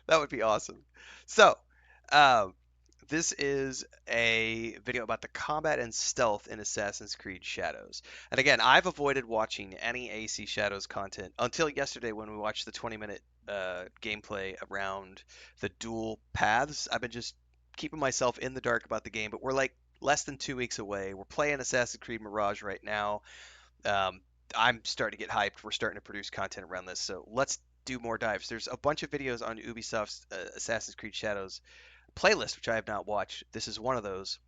That would be awesome. So, um, this is a video about the combat and stealth in Assassin's Creed Shadows. And again, I've avoided watching any AC Shadows content until yesterday when we watched the 20-minute gameplay around the dual paths. I've been just keeping myself in the dark about the game, but we're like less than 2 weeks away. We're playing Assassin's Creed Mirage right now. Um, I'm starting to get hyped. We're starting to produce content around this, so let's do more dives. There's a bunch of videos on Ubisoft's Assassin's Creed Shadows playlist, which I have not watched. This is one of those.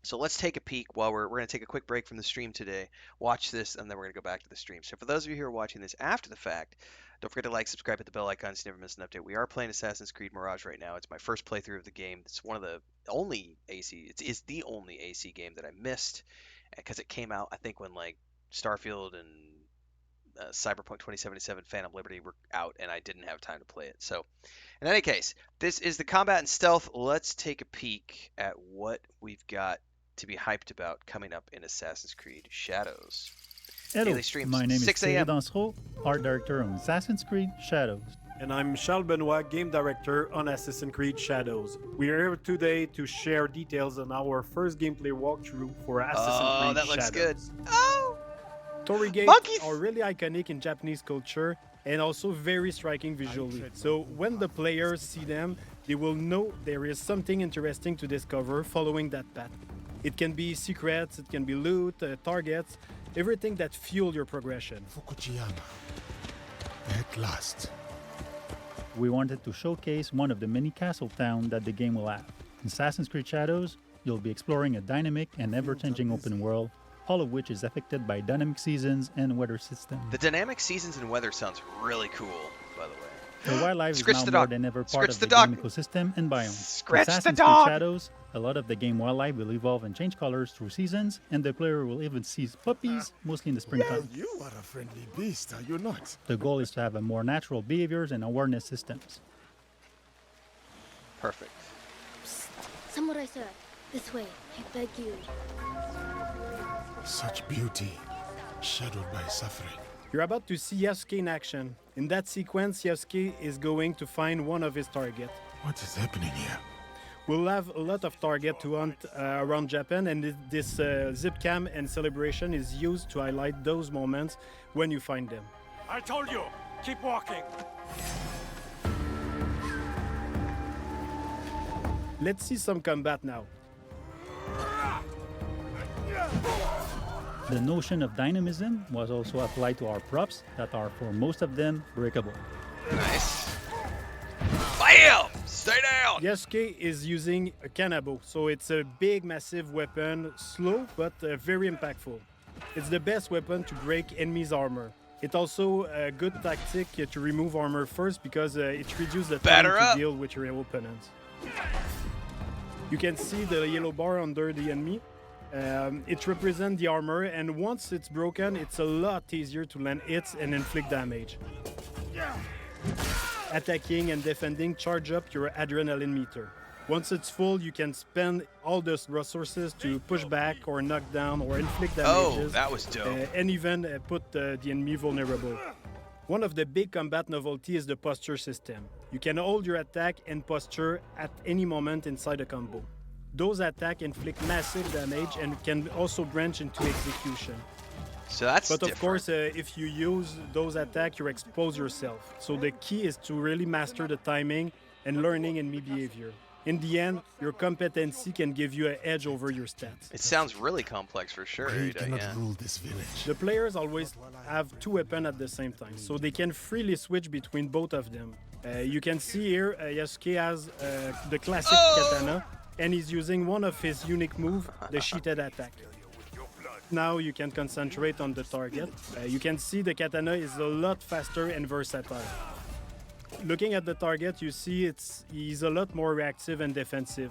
So let's take a peek while we're going to take a quick break from the stream today, watch this, and then we're going to go back to the stream. So for those of you who are watching this after the fact, don't forget to like, subscribe, hit the bell icon so you never miss an update. We are playing Assassin's Creed Mirage right now. It's my first playthrough of the game. It's one of the only AC, it is the only AC game that I missed because it came out, I think, when like Starfield and Cyberpunk 2077 Phantom Liberty were out, and I didn't have time to play it. So, in any case, this is the combat and stealth. Let's take a peek at what we've got to be hyped about coming up in Assassin's Creed Shadows. Hello, Daily streams, my name 6 is Thierry a.m. Dansereau, art director on Assassin's Creed Shadows. And I'm Charles Benoit, game director on Assassin's Creed Shadows. We are here today to share details on our first gameplay walkthrough for Assassin's Creed Oh, that looks good. Shadows. Oh, Torii gates monkeys! are really iconic in Japanese culture and also very striking visually. So when the players see them, they will know there is something interesting to discover following that path. It can be secrets, it can be loot, targets, everything that fuel your progression. Fukuyama. At last. We wanted to showcase one of the many castle towns that the game will have. In Assassin's Creed Shadows, you'll be exploring a dynamic and ever-changing open world, all of which is affected by dynamic seasons and weather systems. The dynamic seasons and weather sounds really cool, by the way. The wildlife Scratch is the now more dog. than ever part Scratch of the the dog. game ecosystem and biome. Scratch the Assassin's dog. Creed Shadows, a lot of the game wildlife will evolve and change colors through seasons, and the player will even see puppies, mostly in the springtime. You are a friendly beast, are you not? The goal is to have a more natural behaviors and awareness systems. Perfect. Samurai sir, this way, I beg you. Such beauty, shadowed by suffering. You're about to see Yasuke in action. In that sequence, Yasuke is going to find one of his targets. What is happening here? We'll have a lot of target to hunt around Japan, and this zip cam and celebration is used to highlight those moments when you find them. I told you, keep walking. Let's see some combat now. The notion of dynamism was also applied to our props that are, for most of them, breakable. Nice. Bam! Stay down! Yasuke is using a kanabo, so it's a big, massive weapon, slow but very impactful. It's the best weapon to break enemies' armor. It's also a good tactic to remove armor first because it reduces the time Batter to up. deal with your opponents. You can see the yellow bar under the enemy. It represents the armor, and once it's broken, it's a lot easier to land hits and inflict damage. Attacking and defending charge up your adrenaline meter. Once it's full, you can spend all those resources to push back or knock down or inflict Oh, damages. that was dope. And even put the enemy vulnerable. One of the big combat novelty is the posture system. You can hold your attack and posture at any moment inside a combo. Those attacks inflict massive damage and can also branch into execution. So that's But of different. course, if you use those attacks, you expose yourself. So the key is to really master the timing and learning enemy behavior. In the end, your competency can give you an edge over your stats. It sounds really complex for sure. We Rita, cannot yeah. rule this village. The players always have two weapons at the same time, so they can freely switch between both of them. You can see here, Yasuke has the classic katana, and he's using one of his unique moves, the sheeted attack. Now you can concentrate on the target. You can see the katana is a lot faster and versatile. Looking at the target, you see he's a lot more reactive and defensive.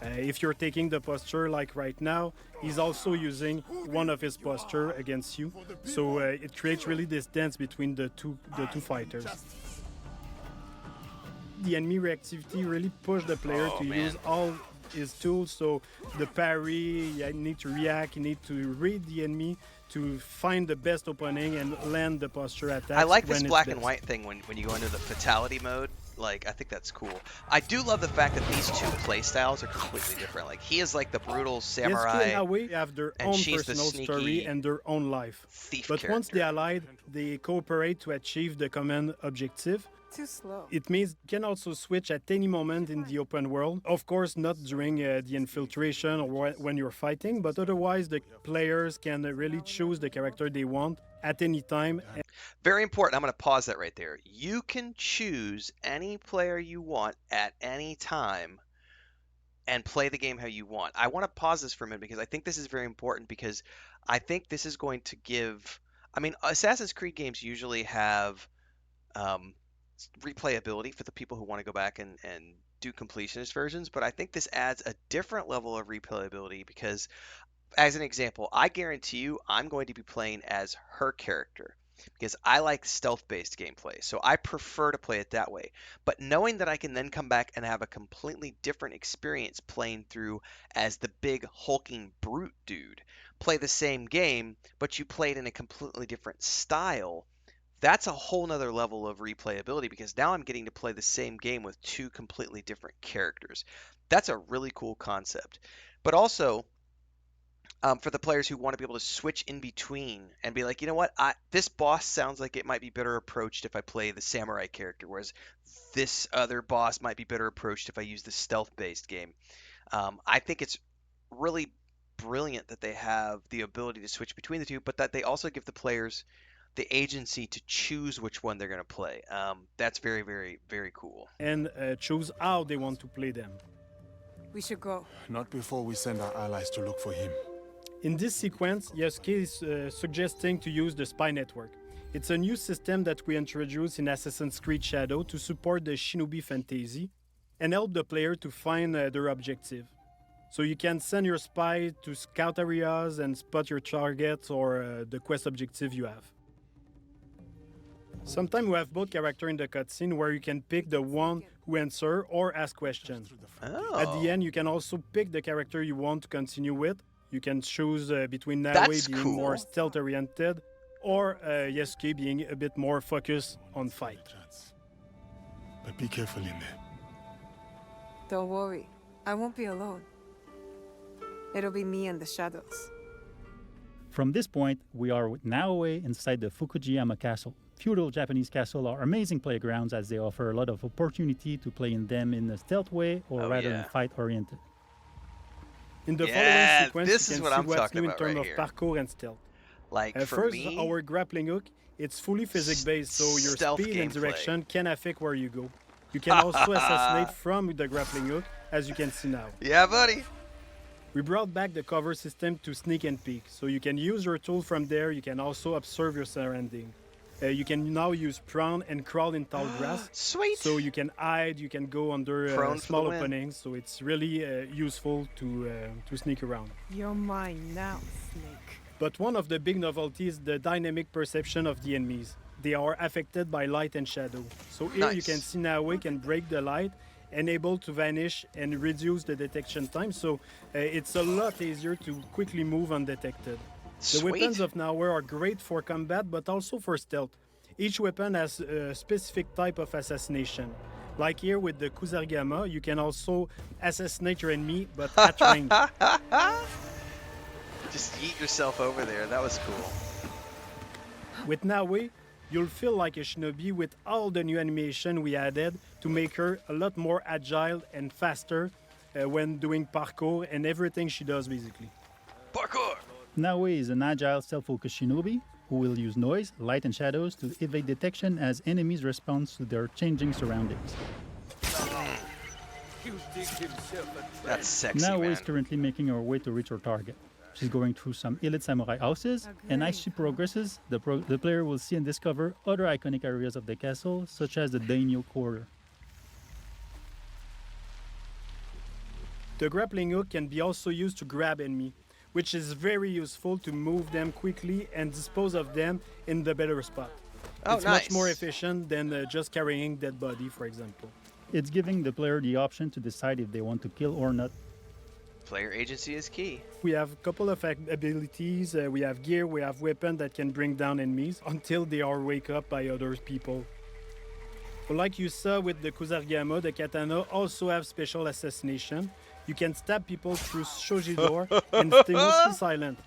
If you're taking the posture like right now, he's also using one of his posture against you. So it creates really this dance between the two fighters. The enemy reactivity really pushed the player to use all his tools. So the parry, you need to react, you need to read the enemy to find the best opening and land the posture attacks. I like this when it's black best. and white thing when you go into the fatality mode. Like, I think that's cool. I do love the fact that these two play styles are completely different. Like, he is like the brutal Yes, and samurai Nawe have their and own she's the personal story sneaky and their own life. thief But character. once they allied, they cooperate to achieve the common objective. Too slow. It means you can also switch at any moment in the open world. Of course, not during the infiltration or when you're fighting, but otherwise the players can really choose the character they want at any time. Very important. I'm going to pause that right there. You can choose any player you want at any time and play the game how you want. I want to pause this for a minute because I think this is very important because I think this is going to give. I mean, Assassin's Creed games usually have replayability for the people who want to go back and do completionist versions, but I think this adds a different level of replayability because, as an example, I guarantee you I'm going to be playing as her character because I like stealth-based gameplay, so I prefer to play it that way. But knowing that I can then come back and have a completely different experience playing through as the big hulking brute dude, play the same game, but you play it in a completely different style, that's a whole nother level of replayability because now I'm getting to play the same game with two completely different characters. That's a really cool concept. But also, for the players who want to be able to switch in between and be like, you know what, this boss sounds like it might be better approached if I play the samurai character, whereas this other boss might be better approached if I use the stealth-based game. I think it's really brilliant that they have the ability to switch between the two, but that they also give the players the agency to choose which one they're going to play. That's very, very, very cool. And choose how they want to play them. We should go. Not before we send our allies to look for him. In this sequence, Yosuke is suggesting to use the spy network. It's a new system that we introduced in Assassin's Creed Shadow to support the Shinobi fantasy and help the player to find their objective. So you can send your spy to scout areas and spot your targets or the quest objective you have. Sometimes we have both characters in the cutscene where you can pick the one who answer or ask questions. Oh. At the end, you can also pick the character you want to continue with. You can choose between Nawe That's being cool. more stealth-oriented or Yosuke being a bit more focused on fight. But be careful in there. Don't worry. I won't be alone. It'll be me and the shadows. From this point, we are with Naoe inside the Fukujiyama Castle. Feudal Japanese castles are amazing playgrounds as they offer a lot of opportunity to play in them in a stealth way or rather than fight-oriented. In the Yeah, following sequence, this you is can what see I'm what's talking new in about terms right of here. parkour and stealth. Like, for First, me, our grappling hook, it's fully physics-based, so your stealth speed and gameplay. direction can affect where you go. You can also assassinate from the grappling hook, as you can see now. yeah, buddy. We brought back the cover system to sneak and peek, so you can use your tool from there. You can also observe your surrounding. You can now use prone and crawl in tall grass, Sweet. so you can hide, you can go under Prone for small the win. openings, so it's really useful to sneak around. You're mine now, Snake. But one of the big novelties is the dynamic perception of the enemies. They are affected by light and shadow. So here you can Nice. see Nawe can break the light and able to vanish and reduce the detection time. So it's a lot easier to quickly move undetected. The Sweet. weapons of Nawe are great for combat, but also for stealth. Each weapon has a specific type of assassination. Like here with the Kusarigama, you can also assassinate your enemy, but at range. Just yeet yourself over there. That was cool. With Nawe, you'll feel like a shinobi with all the new animation we added to make her a lot more agile and faster when doing parkour and everything she does basically. Parkour. Naoe is an agile, self-focused shinobi who will use noise, light, and shadows to evade detection as enemies respond to their changing surroundings. That's sexy, Naoe man. is currently making her way to reach her target. She's going through some elite samurai houses, and as she progresses, the player will see and discover other iconic areas of the castle, such as the daimyo quarter. The grappling hook can be also used to grab enemy, which is very useful to move them quickly and dispose of them in the better spot. Oh, It's much more efficient than just carrying dead body, for example. It's giving the player the option to decide if they want to kill or not. Player agency is key. We have a couple of abilities. We have gear, we have weapons that can bring down enemies until they are wake up by other people. But like you saw with the Kusarigama, the katana also have special assassination. You can stab people through shoji door and stay mostly silent.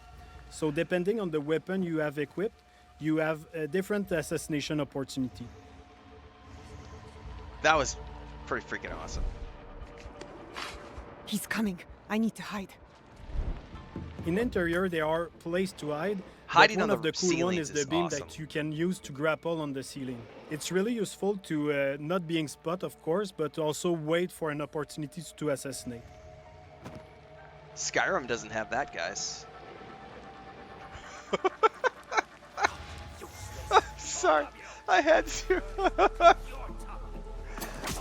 So depending on the weapon you have equipped, you have a different assassination opportunity. That was pretty freaking awesome. He's coming. I need to hide. In interior, there are places to hide. Hiding but on one of the the cool one ceilings is the is beam awesome. that you can use to grapple on the ceiling. It's really useful to not being spot, of course, but also wait for an opportunity to assassinate. Skyrim doesn't have that, guys. Sorry, I had to.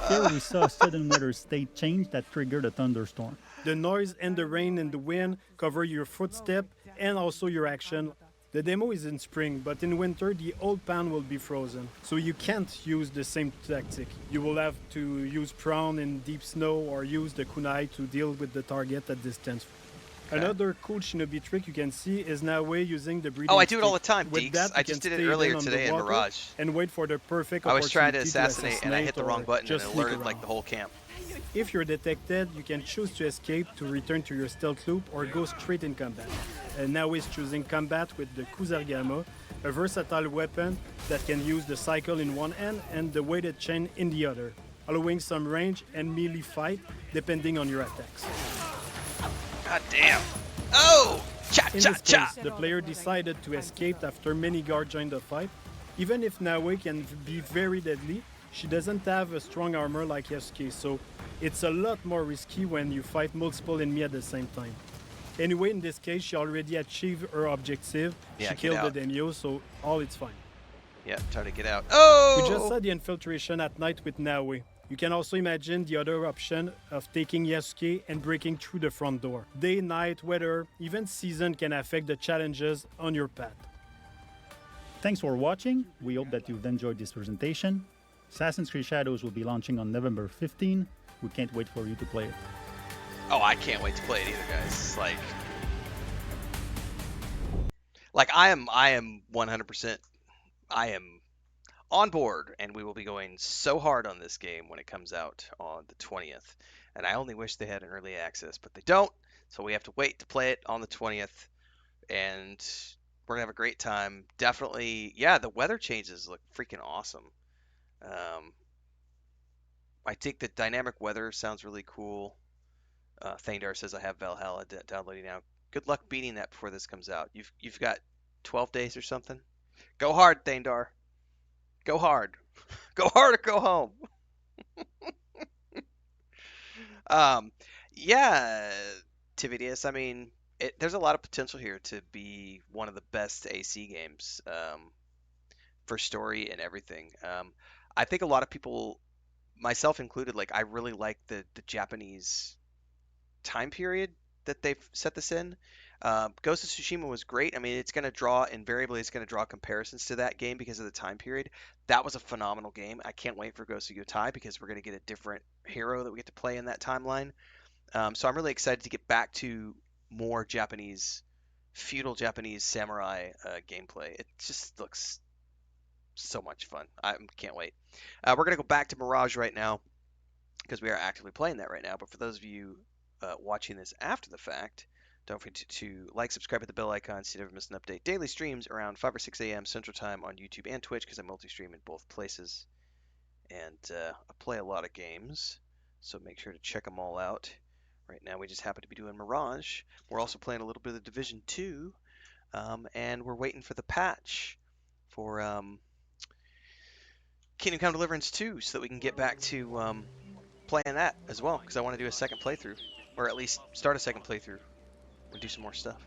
Here we saw a sudden weather state change that triggered a thunderstorm. The noise and the rain and the wind cover your footstep and also your action. The demo is in spring, but in winter the old pan will be frozen, so you can't use the same tactic. You will have to use prawn in deep snow or use the kunai to deal with the target at distance. Another cool Shinobi trick you can see is Naoe using the breathing Oh, I do it all the stick. time, With Deeks. that, I you just can did it stay earlier hidden on the today in water Mirage. and wait for the perfect I was trying to opportunity assassinate and I hit the or wrong button and it just sneak alerted like around. the whole camp. If you're detected, you can choose to escape to return to your stealth loop or go straight in combat. And now is choosing combat with the Kusarigama, a versatile weapon that can use the cycle in one hand and the weighted chain in the other, allowing some range and melee fight depending on your attacks. God damn. Oh! Cha In cha this cha! case, the player decided to escape after many guards joined the fight. Even if Naoe can be very deadly, she doesn't have a strong armor like Yasuke, so it's a lot more risky when you fight multiple enemies at the same time. Anyway, in this case, she already achieved her objective. Yeah, She get killed out. the daimyo, so all is fine. Yeah, try to get out. Oh! We just saw the infiltration at night with Naoe. You can also imagine the other option of taking Yasuke and breaking through the front door. Day, night, weather, even season can affect the challenges on your path. Thanks for watching. We hope that you've enjoyed this presentation. Assassin's Creed Shadows will be launching on November 15. We can't wait for you to play it. Oh, I can't wait to play it either, guys. Like I am 100%. I am on board, and we will be going so hard on this game when it comes out on the 20th. And I only wish they had an early access, but they don't. So we have to wait to play it on the 20th, and we're gonna have a great time. Definitely, yeah. The weather changes look freaking awesome. I think the dynamic weather sounds really cool. Thandar says I have Valhalla downloading now. Good luck beating that before this comes out. You've got 12 days or something. Go hard, Thandar. Go hard. Go hard or go home. Um, yeah, Tividius. I mean, there's a lot of potential here to be one of the best AC games for story and everything. I think a lot of people, myself included, like I really like the Japanese time period that they've set this in. Ghost of Tsushima was great. I mean, it's going to draw comparisons to that game because of the time period. That was a phenomenal game. I can't wait for Ghost of Yotai because we're going to get a different hero that we get to play in that timeline. So I'm really excited to get back to more feudal Japanese samurai gameplay. It just looks so much fun. I can't wait. We're going to go back to Mirage right now because we are actively playing that right now. But for those of you watching this after the fact, don't forget to like, subscribe, hit the bell icon so you never miss an update. Daily streams around 5 or 6 a.m. Central Time on YouTube and Twitch because I multi-stream in both places. And I play a lot of games, so make sure to check them all out. Right now we just happen to be doing Mirage. We're also playing a little bit of Division 2, and we're waiting for the patch for Kingdom Come Deliverance 2 so that we can get back to playing that as well because I want to do a second playthrough, or at least start a second playthrough and do some more stuff.